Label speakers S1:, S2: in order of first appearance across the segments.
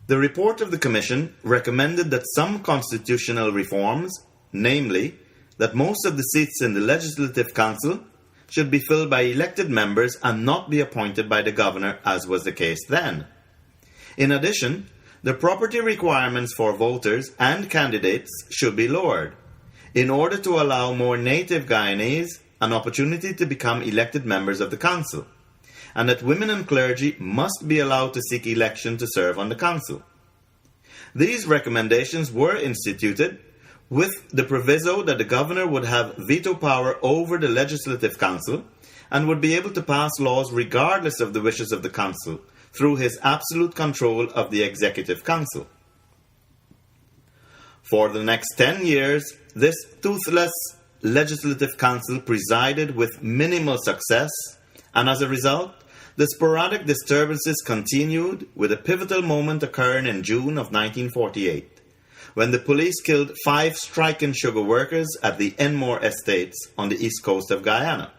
S1: The report of the Commission recommended that some constitutional reforms, namely, that most of the seats in the Legislative Council should be filled by elected members and not be appointed by the governor, as was the case then. In addition, the property requirements for voters and candidates should be lowered, in order to allow more native Guyanese an opportunity to become elected members of the council, and that women and clergy must be allowed to seek election to serve on the council. These recommendations were instituted with the proviso that the governor would have veto power over the Legislative Council and would be able to pass laws regardless of the wishes of the council through his absolute control of the Executive Council. For the next 10 years, this toothless Legislative Council presided with minimal success, and as a result, the sporadic disturbances continued, with a pivotal moment occurring in June of 1948, when the police killed 5 striking sugar workers at the Enmore Estates on the east coast of Guyana.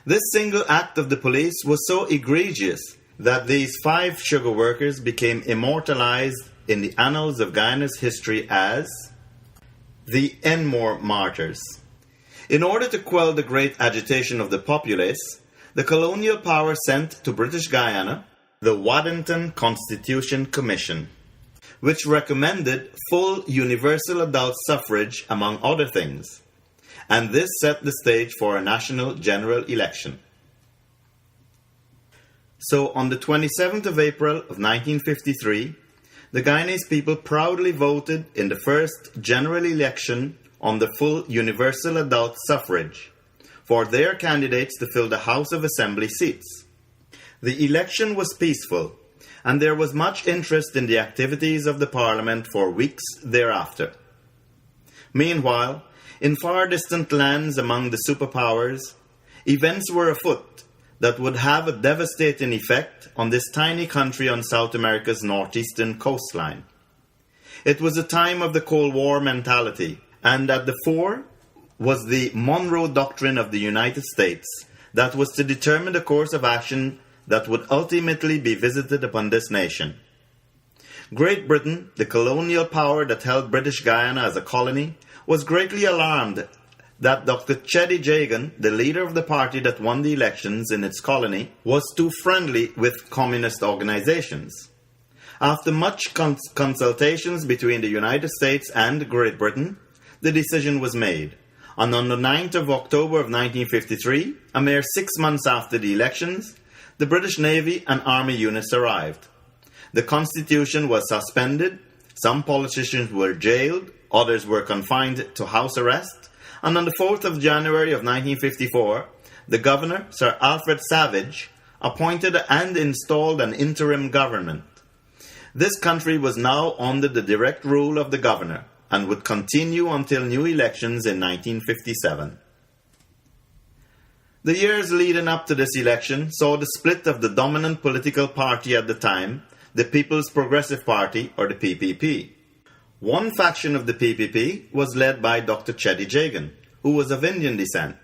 S1: This single act of the police was so egregious that these 5 sugar workers became immortalized in the annals of Guyana's history as the Enmore Martyrs. In order to quell the great agitation of the populace, the colonial power sent to British Guyana the Waddington Constitution Commission, which recommended full universal adult suffrage among other things, and this set the stage for a national general election. So on the 27th of April of 1953, the Guyanese people proudly voted in the first general election on the full universal adult suffrage for their candidates to fill the House of Assembly seats. The election was peaceful, and there was much interest in the activities of the Parliament for weeks thereafter. Meanwhile, in far distant lands among the superpowers, events were afoot that would have a devastating effect on this tiny country on South America's northeastern coastline. It was a time of the Cold War mentality, and at the fore was the Monroe Doctrine of the United States that was to determine the course of action that would ultimately be visited upon this nation. Great Britain, the colonial power that held British Guyana as a colony, was greatly alarmed that Dr. Cheddi Jagan, the leader of the party that won the elections in its colony, was too friendly with communist organizations. After much consultations between the United States and Great Britain, the decision was made. And on the 9th of October of 1953, a mere 6 months after the elections, the British Navy and Army units arrived. The Constitution was suspended, some politicians were jailed, others were confined to house arrest, and on the 4th of January of 1954, the Governor, Sir Alfred Savage, appointed and installed an interim government. This country was now under the direct rule of the Governor, and would continue until new elections in 1957. The years leading up to this election saw the split of the dominant political party at the time, the People's Progressive Party, or the PPP. One faction of the PPP was led by Dr. Cheddi Jagan, who was of Indian descent,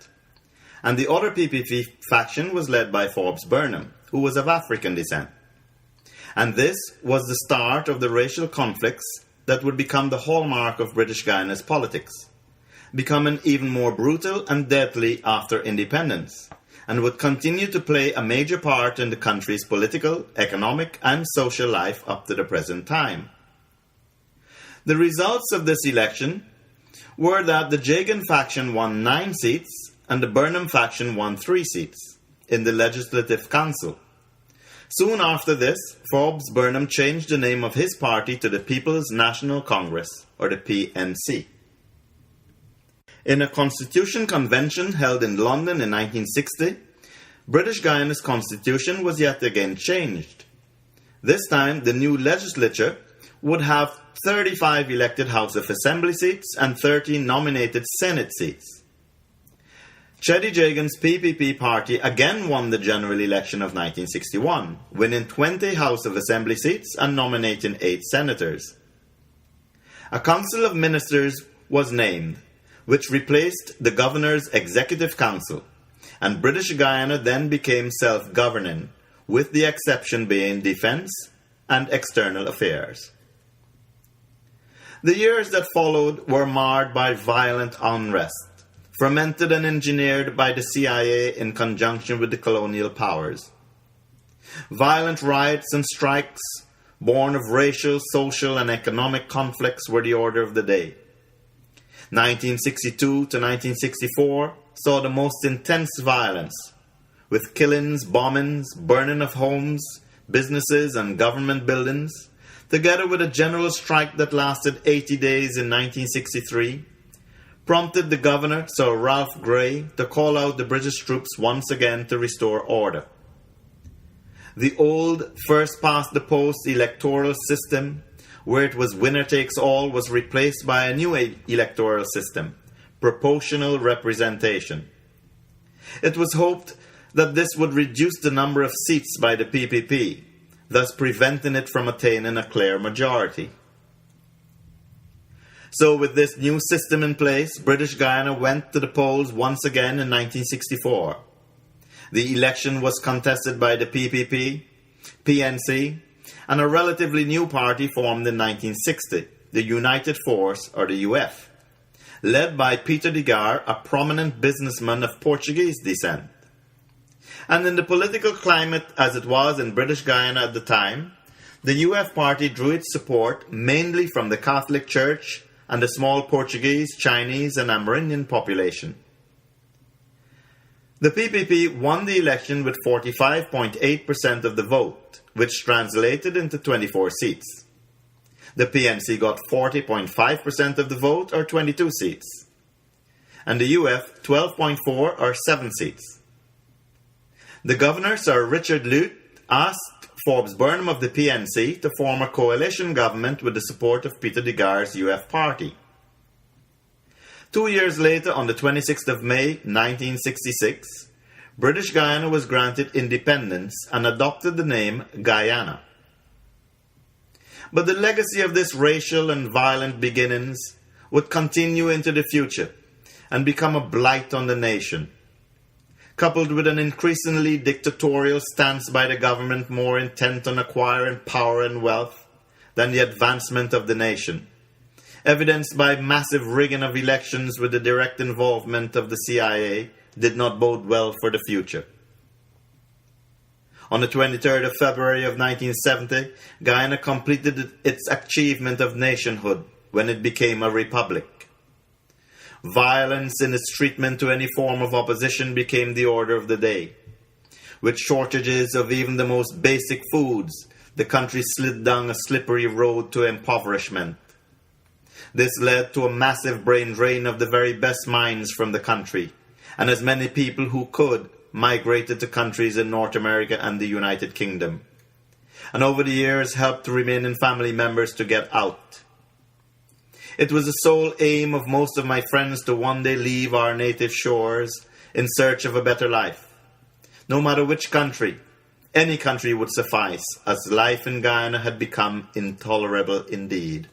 S1: and the other PPP faction was led by Forbes Burnham, who was of African descent. And this was the start of the racial conflicts that would become the hallmark of British Guyana's politics, becoming even more brutal and deadly after independence, and would continue to play a major part in the country's political, economic, and social life up to the present time. The results of this election were that the Jagan faction won 9 seats and the Burnham faction won 3 seats in the Legislative Council. Soon after this, Forbes Burnham changed the name of his party to the People's National Congress, or the PNC. In a Constitution Convention held in London in 1960, British Guyana's constitution was yet again changed. This time, the new legislature would have 35 elected House of Assembly seats and 13 nominated Senate seats. Cheddi Jagan's PPP party again won the general election of 1961, winning 20 House of Assembly seats and nominating 8 senators. A Council of Ministers was named, which replaced the Governor's Executive Council, and British Guyana then became self-governing, with the exception being defense and external affairs. The years that followed were marred by violent unrest, fermented and engineered by the CIA in conjunction with the colonial powers. Violent riots and strikes, born of racial, social, and economic conflicts, were the order of the day. 1962 to 1964 saw the most intense violence, with killings, bombings, burning of homes, businesses, and government buildings, together with a general strike that lasted 80 days in 1963, prompted the governor, Sir Ralph Grey, to call out the British troops once again to restore order. The old first-past-the-post electoral system, where it was winner takes all, was replaced by a new electoral system, proportional representation. It was hoped that this would reduce the number of seats by the PPP, thus preventing it from attaining a clear majority. So with this new system in place, British Guiana went to the polls once again in 1964. The election was contested by the PPP, PNC, and a relatively new party formed in 1960, the United Force, or the UF, led by Peter de Geer, a prominent businessman of Portuguese descent. And in the political climate as it was in British Guiana at the time, the UF party drew its support mainly from the Catholic Church and the small Portuguese, Chinese, and Amerindian population. The PPP won the election with 45.8% of the vote, which translated into 24 seats. The PNC got 40.5% of the vote, or 22 seats. And the UF 12.4, or 7 seats. The governor, Sir Richard Lute, asked Forbes Burnham of the PNC to form a coalition government with the support of Peter de Geer's UF party. 2 years later, on the 26th of May, 1966, British Guiana was granted independence and adopted the name Guyana. But the legacy of this racial and violent beginnings would continue into the future and become a blight on the nation, coupled with an increasingly dictatorial stance by the government more intent on acquiring power and wealth than the advancement of the nation, evidenced by massive rigging of elections with the direct involvement of the CIA, did not bode well for the future. On the 23rd of February of 1970, Guyana completed its achievement of nationhood when it became a republic. Violence in its treatment to any form of opposition became the order of the day. With shortages of even the most basic foods, the country slid down a slippery road to impoverishment. This led to a massive brain drain of the very best minds from the country, and as many people who could migrated to countries in North America and the United Kingdom, and over the years helped remaining family members to get out. It was the sole aim of most of my friends to one day leave our native shores in search of a better life. No matter which country, any country would suffice, as life in Guyana had become intolerable indeed.